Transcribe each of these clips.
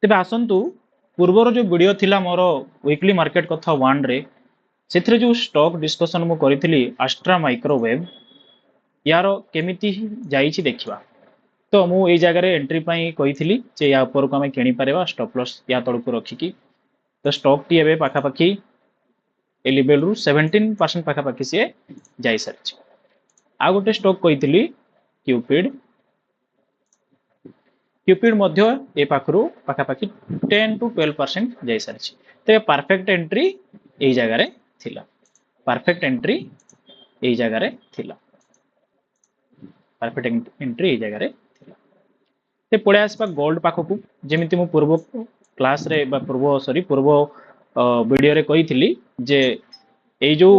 तेबे आसंतु पूर्वर जो वीडियो थिला मोर वीकली मार्केट कथा 1 रे सेथिरे जो स्टॉक डिस्कशन मु करिथिली आस्ट्रा माइक्रोवेव यार केमिति जाईछि देखिबा। तो मु एई जगह रे एंट्री पई कहिथिली जे या ऊपर को हमें किनि पारेबा स्टॉप लॉस या तळ को रखिकी। तो स्टॉक टी एबे पाखा पाखी ए लेवल रु 17% पाखा पाखी से जाई सारछि। आ गोटे स्टॉक कहिथिली क्यूपिड क्यूपिड मध्य ए पाखरु पाखा पाखी 10 टू 12% जाई सारछि। ते परफेक्ट एंट्री एई जगह रे थिला। परफेक्ट एंट्री एई जगह रे थिला। परफेक्ट एंट्री एई जगह रे थिला। ते पळे आसबा गोल्ड पाखकु जेमिति मु पूर्व क्लास रे बा पूर्व वीडियो रे कहिथिली जे एई जो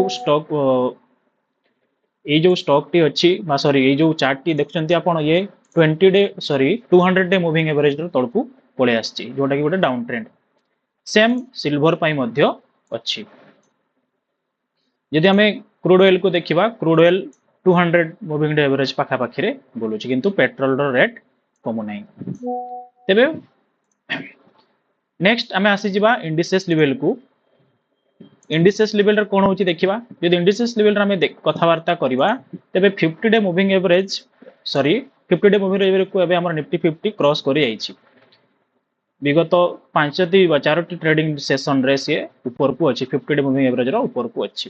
स्टॉक टी अछि बा सॉरी एई जो चार्ट टी देखछन्ती आपण ये 20 day sorry 200 day moving average रो तळकु पळे आछी जोटा कि गोटे डाउन ट्रेंड सेम सिल्वर पाई मध्य अछि। यदि हमें क्रूड ऑयल को देखिबा crude oil 200 moving day average पाखा पाखी रे बोलुछि किंतु पेट्रोल रो रेट कमु नै। तेबे नेक्स्ट आमे आसी जिबा इंडिसेस लेवल को। इंडिसेस लेवल रे कोन होची देखिबा। यदि इंडिसेस लेवल रे हमें कथावार्ता करबा तेबे 50 day moving average sorry 50 day moving average को एबे हमर निफ्टी 50 क्रॉस करि आइछि। विगत 5टी बा 4टी ट्रेडिंग सेशन रे से ऊपर को अछि 50 डे मूविंग एवरेज रो ऊपर को अछि।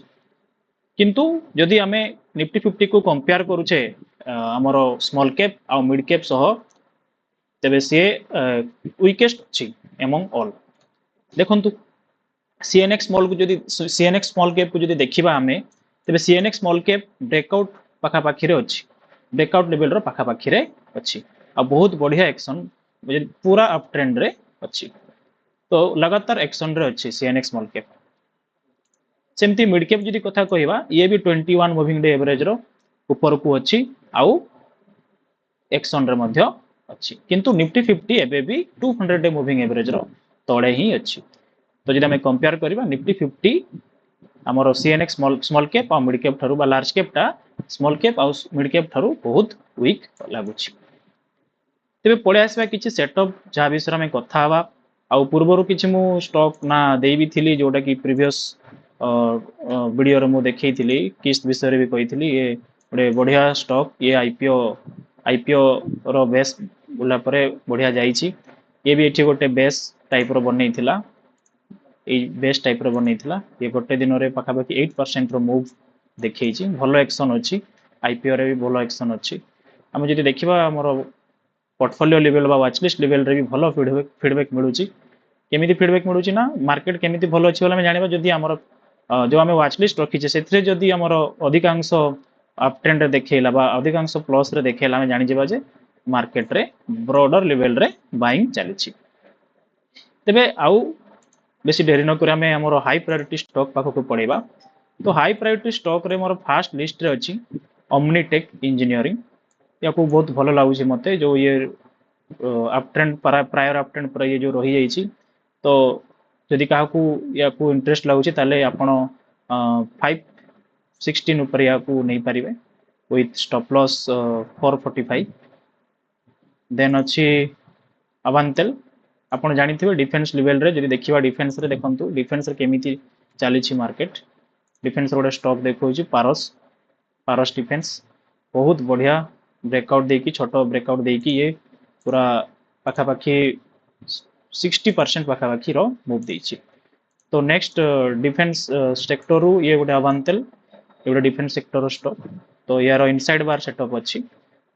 किंतु यदि हमें निफ्टी 50 को कंपेयर करूछे हमर स्मॉल कैप आ मिड कैप सह तेबे से वीकेस्ट अछि एमंग ऑल। देखंतु सीएनएक्स स्मॉल को जदि सीएनएक्स स्मॉल कैप को जदि देखिबा हमें तेबे सीएनएक्स स्मॉल कैप ब्रेकआउट पाखा पाखी रे अछि। ब्रेकआउट लेवल रो पाखा पाखी रे अछि आ बहुत बढ़िया एक्शन पूरा अप ट्रेंड रे अछि। तो लगातार एक्शन रे अछि सीएनएक्स स्मॉल कैप। सेमती मिड कैप जदि कथा कहिबा ये भी 21 मूविंग डे एवरेज रो ऊपर को अछि आउ एक्शन रे मध्य अछि। किंतु निफ्टी 50 एबे भी 200 डे मूविंग एवरेज रो तळे ही अछि। तो जदि हमें कंपेयर करिबा निफ्टी 50 हमर सीएनएक्स स्मॉल कैप आ मिड कैप थारु बा लार्ज कैप टा स्मॉल कैप आ मिड कैप थारु बहुत वीक लागुछि। तेबे पळे आसबा किछि सेटअप जा विषय में कथा हवा आ पूर्वरु किछि मु स्टॉक ना देबी थिली जोटा कि प्रीवियस वीडियो रे मु देखैथिली किस्त विषय रे भी कहिथिली ये गोटे बढ़िया स्टॉक ये आईपीओ रो बेस बुला परे बढ़िया जाईछि। ये भी एठी गोटे बेस टाइप रो बनैथिला बेस टाइप रो बनैथिला ये गोटे दिन रे पाखा पाखी 8% रो मूव देखैछि। भलो एक्शन अछि आईपीओ रे भी भलो एक्शन अछि। हम जदि देखिबा हमर पोर्टफोलियो लेवल बा वॉच लिस्ट लेवल रे भी भलो फीडबैक मिलुछि। केमिति फीडबैक मिलुछि ना मार्केट केमिति भलो अछि बोले हम जानिबा जदि हमर जो हमें वॉच लिस्ट रखी से जदि हमर अधिकांश अप ट्रेंड देखेला बा अधिकांश प्लस रे देखेला हम जानि जेबा जे मार्केट रे ब्रॉडर लेवल रे बाइंग चलिछि। तेबे आउ बेसी डेरी न करे हमें हमर हाई प्रायोरिटी स्टॉक पाखो को पड़ेबा। तो हाई प्रायोरिटी स्टॉक रे मोर फर्स्ट लिस्ट रे अछि ओमनीटेक इंजीनियरिंग। याको बहुत भलो लागुछि मते जो ये up trend prior up trend पर ये जो रही जाइछि। तो यदि काहाकू याकू इंटरेस्ट लागुछि ताले आपण 516 ऊपर याकू नै परिबे विथ स्टॉप लॉस 445। देन अछि अवांतेल आपण जानिथिबे डिफेंस लेवल रे जदि देखिबा डिफेंस रे देखंतु डिफेंस रे केमिति चलीछि मार्केट। डिफेंस रोड स्टॉक देखौछि पारस डिफेंस बहुत बढ़िया ब्रेकआउट देकी छोटो ब्रेकआउट देकी ये पूरा पाखा पाखी 60% पाखा पाखी रो मूव देछि। तो नेक्स्ट डिफेंस सेक्टर रु ये गोटे अवांतेल ये गोटे डिफेंस सेक्टर रो स्टॉक। तो यार इनसाइड बार सेटअप अछि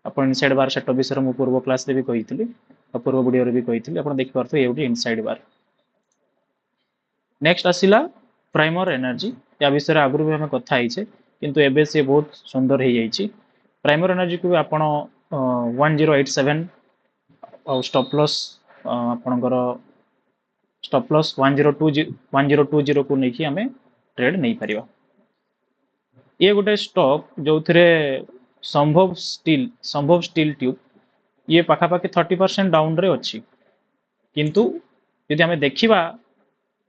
आपण इनसाइड बार सेटअप विषय मु पूर्व क्लास रे भी कहिथिली पूर्व वीडियो रे भी कहिथिली आपण देखि पारथो ये गोटे इनसाइड बार। नेक्स्ट आसिला प्राइमर एनर्जी या विषय आगु भी हम कथा हिचे किंतु एबे से बहुत सुंदर हे जाइछि। प्राइमर एनर्जी को आपण 1087 और स्टॉप लॉस आपणकर स्टॉप लॉस 1020 को लेकिन आम ट्रेड नहीं पारिबा। ये गोटे स्टॉक जो थे संभव स्टील ट्यूब ये पाखापाखि 30% डाउन रे अच्छी किंतु यदि आम देखा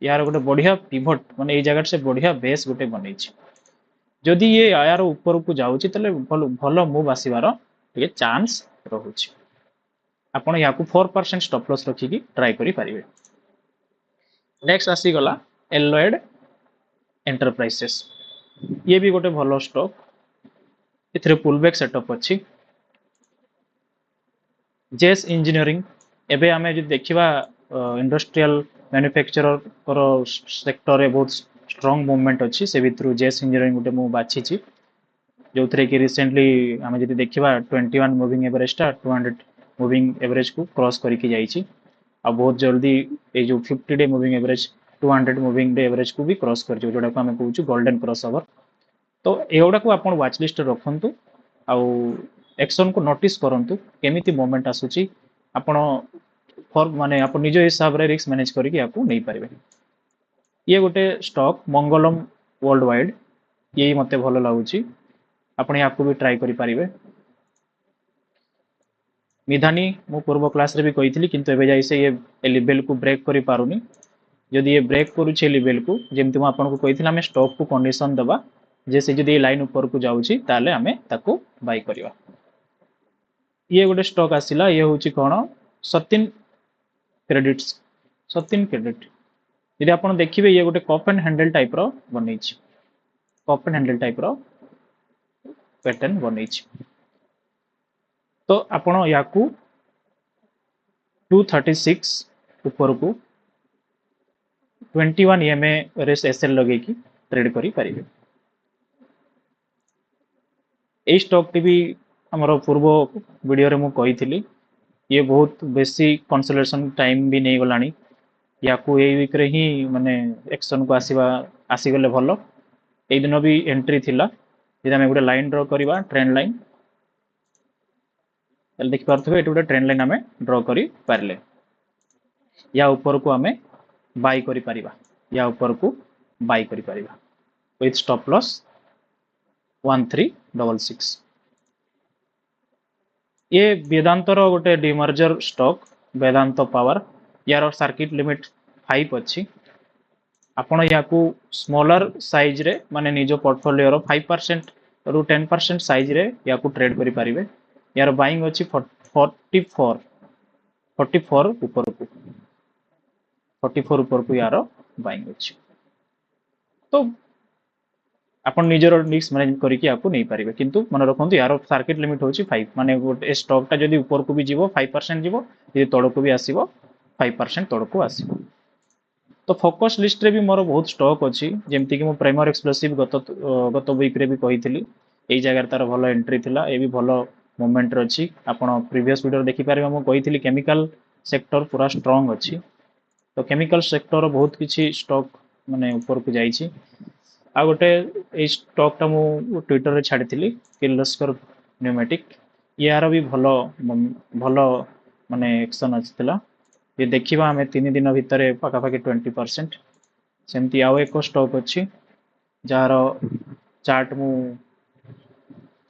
यार गोटे बढ़िया पिवट माने जगह से बढ़िया बेस गोटे बनई जदि ये यार ऊपर को जाऊँगी भल मूव आसबार चांस रोचे। आपण या 4% स्टॉप लॉस रखिकी ट्राई करि परिबे। नेक्स्ट आसीगला एलोएड एंटरप्राइजेस, ये भी गोटे भलो स्टॉक, इथरे पुलबैक सेटअप अच्छी। जेस इंजीनियरिंग, एबे आमे जो देखिबा इंडस्ट्रियल मैन्युफैक्चरर करो सेक्टर रे बहुत स्ट्रांग मूवमेंट अच्छी, से भितरु जेस इंजीनियरिंग गोटे मु बाछिची, जो थरे कि रिसेंटली आमे जदि देखिबा 21 मूविंग एवरेज टा 200 मूविंग एवरेज को क्रॉस करके जाइछि, आ बहुत जल्दी ए जो 50 day moving average 200 moving day average को भी क्रॉस कर जो जोडा को आमे कहूछु गोल्डन क्रॉस ओवर। तो एगुड़ा को आपण वाच लिस्ट रखंतु, आउ एक्शन को नोटिस करंतु केमिति मोमेंट आसुची, आपण फॉर माने आपण निज हिसाब रे रिस्क मैनेज करके याकू नहीं पारिबे। ये गोटे स्टॉक मंगलम वर्ल्ड वाइड, ये मते भलो लागुची, आपण याकू भी ट्राई करि पारिबे। मिधानी मु पूर्व क्लास रे भी कहितली, किंतु एबे जाई से ये लेवल को ब्रेक करि पारुनी। जदि ये ब्रेक करूछे लेवल को, जेमति मु आपन को कहितला हमें स्टॉक को कंडीशन दबा जे से जदि लाइन ऊपर को जाउची ताले हमें ताको बाय करिवा। ये गोटे स्टॉक आसिला, ये होची कोन सतिन क्रेडिट्स, सतिन क्रेडिट। यदि आपण देखिबे ये गोटे कप एंड हैंडल टाइप रो बनेछि, कप एंड हैंडल टाइप रो पैटर्न बनेछि। तो आपण याकू 236 ऊपर को 21 EMA रे एसएल लगे की ट्रेड करि परिबे। ए स्टॉक टी भी हमरो पूर्व वीडियो रे मु कहितली, ये बहुत बेसी कंसोलेशन टाइम भी नहीं गलानी, याकू ए वीक रे ही माने एक्शन को आसी गले भलो। ए दिन भी एंट्री थिला, यदि हमें गोटे लाइन ड्रॉ करिबा ट्रेंड लाइन, ताले देखि पारथबे एटु गोटे ट्रेंड लाइन हमें ड्रॉ करि पारले, या ऊपर को हमें बाय करि परिबा, या ऊपर को बाय करि परिबा विथ स्टॉप लॉस 1366। ये वेदांतर गोटे डिमर्जर स्टॉक वेदांत पावर, यार सर्किट लिमिट 5 अच्छी। आपण याकू स्मॉलर साइज रे माने निजो पोर्टफोलियो रो 5% रु 10% साइज रे याकू ट्रेड करि परिबे। यार बाइंग अच्छी 44 ऊपर को, 44 ऊपर को यार बाइंग अच्छी। तो आपण निजर रिस्क मैनेज करके आपको नहीं पारिबे, किंतु मन रखंतु यार सर्किट लिमिट होची 5, माने गोटे स्टॉक टा जदी ऊपर को भी जीवो 5% जीवो, यदि तळ को भी आसीबो 5% तळ को आसीबो। तो फोकस लिस्ट रे भी मोर बहुत स्टॉक अच्छी, जेमति कि मो प्राइमर एक्सप्लोसिव गत वीक रे भी कहितली, एई जगह तार भलो एंट्री थिला, ए भी भलो मोमेंट रे अछि। आपण प्रीवियस वीडियो देखि पारिबे, मो कहितली केमिकल सेक्टर पूरा स्ट्रांग अछि। तो केमिकल सेक्टर बहुत किछि स्टॉक माने ऊपर को जाइछि। आ गोटे ए स्टॉक टा मु ट्विटर रे छाड़ी थिली, किर्लोस्कर न्यूमेटिक, यार भी भलो भलो माने एक्शन आछितला। ये देखिबा हमें 3 दिन भितरे पाखापाखि 20%। सेमती आउ एक स्टॉक अच्छी, जार चार्ट मु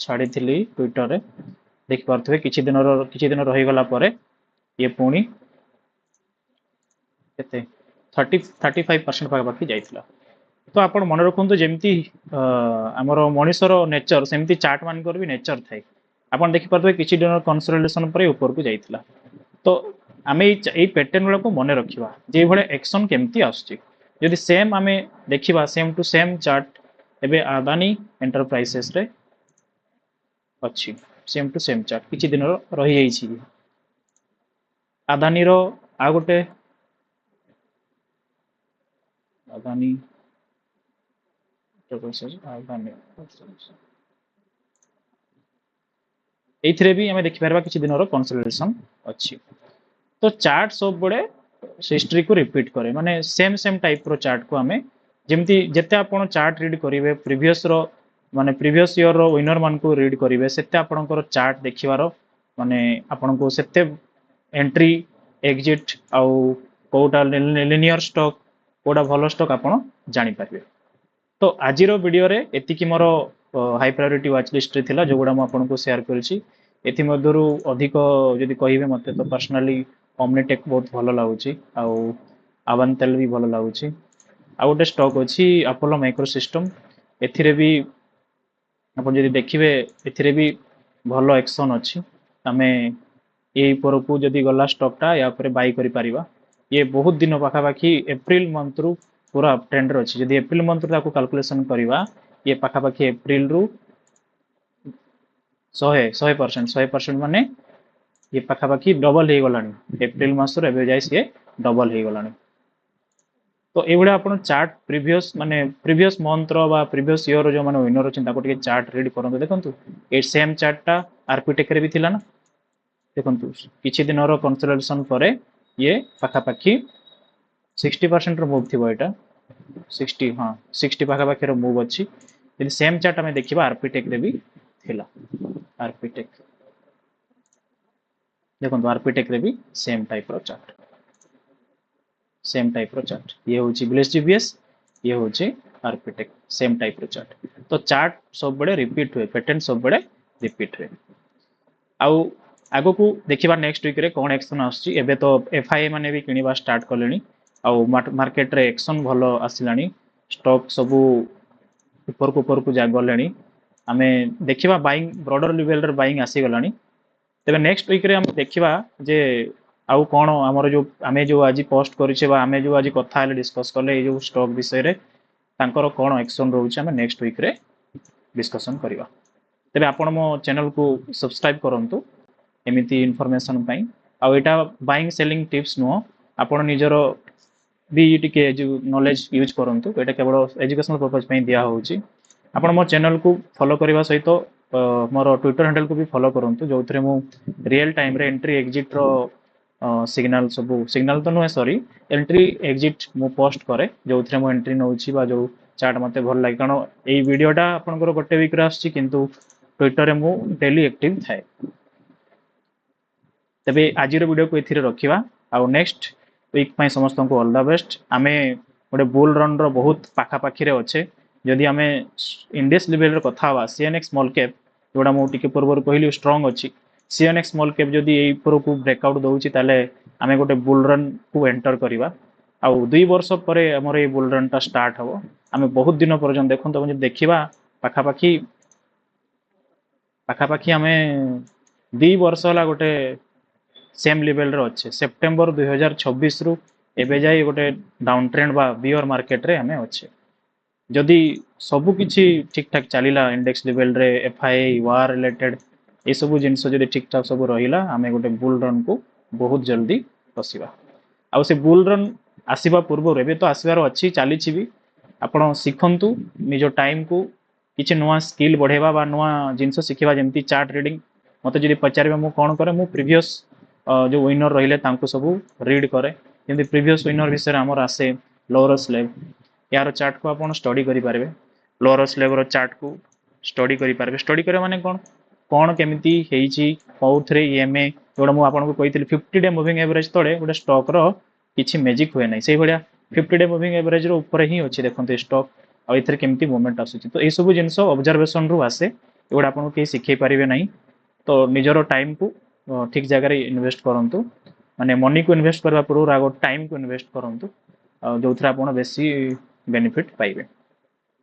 छाड़ी थिली ट्विटर रे, देखि पारथबे किछि दिन रही गला परे ये पुणी केते 35% पाखापाखि जाइथिला। तो आपण मन रखंतु जेमती हमर मनुष्यर नेचर सेमती चार्ट मानकर भी नेचर थाए। आपण देखि पारथबे किछि दिन कंसोलिडेशन पर ऊपर को जाइथिला। तो आमे ए पैटर्न वाला को मन रखिबा जे भले एक्शन केमती आछी। यदि सेम आमे देखिबा सेम टू सेम चार्ट एबे अदानी एंटरप्राइजेस रे अच्छी, सेम टू सेम चार्ट किछि दिन रही जाइछि। अदानी रो आ गोटे अदानी एथिरे भी हमें देखि पारबा किछि दिन कंसोलिडेशन अच्छी। तो चार्ट सब बड़े हिस्ट्री को रिपीट करे, माने सेम सेम टाइप रो चार्ट को हमें जेमती जेते आपण चार्ट रीड करिवे प्रीवियस रो माने प्रीवियस ईयर रो विनर मान को रीड करिवे, सेते आपणकर चार्ट देखिवारो माने आपण को सेते एंट्री एग्जिट आउ कोटा लिनियर स्टॉक कोटा भलो स्टॉक आपण जानि पारिबे। तो आजिर वीडियो रे एति कि मोर हाई प्रायोरिटी वाच लिस्ट रे थिला, जो गुडा म आपण को शेयर करछि। एथि मध्यरु अधिक जदि कहिबे मते तो पर्सनली ओमनीटेक बहुत भलो लागुछि, आउ अवंतल भी भलो लागुछि। आ गोटे स्टॉक अछि अपोलो माइक्रो सिस्टम, एथिरे भी आपण जदि देखिबे एथिरे भी भलो एक्शन अछि। हमें ये पर को जदि गला स्टॉकटा या पर बाय करि परिबा ये बहुत दिन पाखापाखि एप्रिल मंथ रु पूरा ट्रेंड रे अछि जदि एप्रिल मंथ ताको कैलकुलेशन करबा ये पाखापाखि एप्रिल रु 100% माने ये पाखापाखि डबल हो गलानी एप्रिल मास रे एबे जाय से डबल हो गलानी तो ये आपण चार्ट प्रीवियस माने प्रीवियस मंथ रो बा प्रीवियस ईयर जो माने विनर अछि ताको टिके चार्ट रीड करंतु देखंतु ए सेम चार्टटा आरपीटेक रे भी थिला ना देखंतु किछि दिन रो कंसोलिडेशन परे ये पाखापाखि 60% रो मूव थिबो एटा 60 हां 60 पाखापाखि रो मूव अछि यदि सेम चार्ट हमें देखिबा आरपीटेक रे भी थिला आरपीटेक देखो आरपीटेक रे भी सेम टाइप रो चार्ट सेम टाइप रो चार्ट ये होची बुलिश जीपीएस ये होची आरपीटेक सेम टाइप रो चार्ट तो चार्ट सब बड़े रिपीट हुए पैटर्न सब बड़े रिपीट हुए आउ आगो को देखिबा नेक्स्ट वीक रे कोन एक्शन आछी एबे तो एफआईए माने भी किनिबा स्टार्ट करलेनी आउ मार्केट रे एक्शन भलो आसिलानी स्टॉक सब ऊपर को जा गलेनी आमे देखिबा बाइंग ब्रॉडर लेवल रे बाइंग आसी गलानी तेबे नेक्स्ट वीक रे हम देखिबा जे आउ कोन हमर जो आमे जो आज पोस्ट करिसे बा आमे जो आज कथा हले डिस्कस करले ए जो स्टॉक विषय रे तांकर कोन एक्शन रहउछ आमे नेक्स्ट वीक रे डिस्कशन करिबा तेबे आपण मो चैनल को सब्सक्राइब करंतु एमिति इन्फॉर्मेशन पई आ एटा बाइंग सेलिंग टिप्स नो आपण निजरो भी टिके जो नॉलेज यूज करंतु एटा केवल एजुकेशनल पर्पस पई दिया होउची आपण मो चैनल को फॉलो करबा सहित मोर ट्विटर हैंडल को भी फॉलो करंतु जो थरे मु रियल टाइम रे एंट्री एग्जिट रो सिग्नल सब सिग्नल तो नुहे सॉरी एंट्री एग्जिट मु पोस्ट करे जो थरे मु एंट्री नउची बा जो चार्ट मते भल लागे कारण एई वीडियोटा आपनकर गोटे वीक रे आछि किंतु ट्विटर रे मु डेली एक्टिव थाए तबे आज वीडियो को एथिरे रखिबा आ नेक्स्ट वीक पई समस्त को ऑल द बेस्ट आमे गोटे बुल रन रो बहुत पाखा पाखी रे अच्छे जदि आमे इंडेक्स लेवल रे कथा हवा सीएनएक्स स्मॉल कैप जोडा मु टिके पूर्व कहली स्ट्रांग अछि सीएनएक्स स्मॉल कैप जदि एई पर को ब्रेकआउट दउची ताले आमे गोटे बुल रन को एंटर करिबा आ 2 वर्ष परे हमर ए बुल रन ता स्टार्ट हबो आमे बहुत दिन पर्यंत देखन तो देखिबा पाखा पाखी आमे 2 वर्ष होला गोटे सेम लेवल रे अच्छे सेप्टेम्बर 2026 रु एबे जाई गोटे डाउन ट्रेंड बा बियर मार्केट रे हमें अच्छे जदि सबु किछि ठीक ठाक चलीला इंडेक्स लेवल रे एफआईए वार रिलेटेड ए सब जिंस जदि ठीक ठाक सब रहिला हमें गोटे बुल रन को बहुत जल्दी पसिबा आ से बुल रन आसीबा पूर्व एबे तो आसीबार अच्छी चली भी आपण शिखंतु निजो टाइम को किछि नुआ स्किल बढ़ेबा बा नुआ जिंस शिखिबा जेमती चार्ट रीडिंग मते जदि पचारिबा मु कोन करे मु प्रीवियस जो विनर रहिले तांको सब रीड करे जेमती प्रीवियस विनर विषय हमर आसे लोअर स्लेब यार चार्ट को आपण स्टडी करि पारबे लोअर स्लेब रो चार्ट को स्टडी करे माने कोन केमिति हेइची कोथरे ईएमए जोडा मु आपण को कहितली 50 डे मूविंग एवरेज तळे गोटे स्टॉक रो किछि मैजिक होय नै सेही भलिया 50 डे मूविंग एवरेज रो ऊपर ही अछि देखंते स्टॉक आ इथरे केमिति मोमेंट आसुची तो ए सब जिंस ऑब्जर्वेशन रु आसे एगोडा आपण के सिखै परिबे नै तो निजरो टाइम को ठीक जगह रे इन्वेस्ट करंतु माने मनी को इन्वेस्ट करबा पूर्व आगो टाइम को इन्वेस्ट करंतु जो थरा आपण बेसी बेनिफिट पाइबे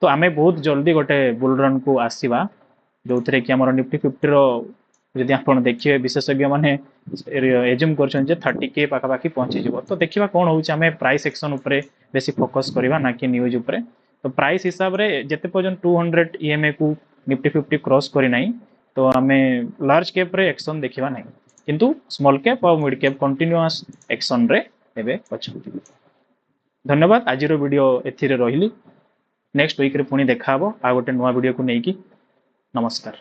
तो आमे बहुत जल्दी गोटे बुल रन को आसीबा जो थरे कि हमर निफ्टी 50 रो यदि आपण देखिए विशेषज्ञ माने एज्यूम करछन जे 30 के पाखा पाखी पहुंची जबो तो देखिबा कोन होउछ आमे प्राइस एक्शन ऊपर बेसी फोकस करबा ना कि न्यूज ऊपर तो प्राइस हिसाब रे जते पर्यंत 200 ईएमए को निफ्टी 50 क्रॉस करि नै तो आमे लार्ज कैप रे एक्शन देखिबा नै किंतु स्मॉल कैप और मिड कैप कंटीन्यूअस एक्शन रे एबे अछि धन्यवाद आज रो वीडियो एथिरे रहिली नेक्स्ट वीक रे पुनी देखा हबो आ गोटे नवा वीडियो को नेकी नमस्कार।